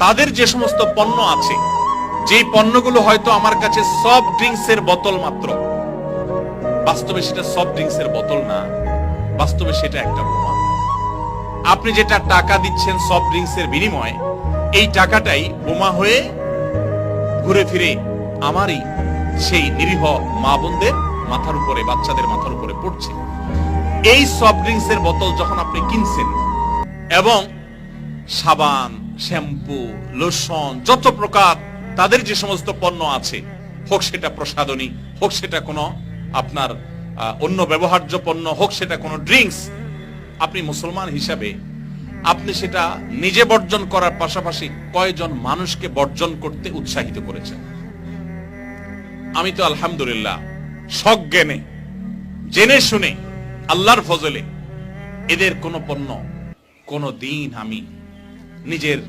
তাদের যে সমস্ত পণ্য আছে, যে পণ্যগুলো হয়তো আমার কাছে সফট ড্রিঙ্কসের বোতল মাত্র, বাস্তবে সেটা সফট ড্রিঙ্কসের বোতল না, বাস্তবে সেটা একটা বোমা। আপনি যেটা টাকা দিচ্ছেন সফট ড্রিঙ্কসের বিনিময়ে, এই টাকাটাই বোমা হয়ে ঘুরে ফিরে আমারই সেই নিরীহ মা বোনদের মাথার উপরে, বাচ্চাদের মাথার উপরে পড়ছে। এই সফট ড্রিঙ্কসের বোতল যখন আপনি কিনছেন, এবং সাবান, শ্যাম্পু, লোশন, যত প্রকার তাদের যে সমস্ত পণ্য আছে, হোক সেটা প্রসাধনী, হোক সেটা কোনো আপনার অন্য ব্যবহার্য পণ্য, হোক সেটা কোনো ড্রিঙ্কস, আপনি মুসলমান হিসাবে আপনি সেটা নিজে বর্জন করার পাশাপাশি কয়জন মানুষকে বর্জন করতে উৎসাহিত করেছেন? আমি তো আলহামদুলিল্লাহ সজ্ঞানে, জেনে শুনে, আল্লাহর ফজলে এদের কোন পণ্য কোন দিন আমি নিজের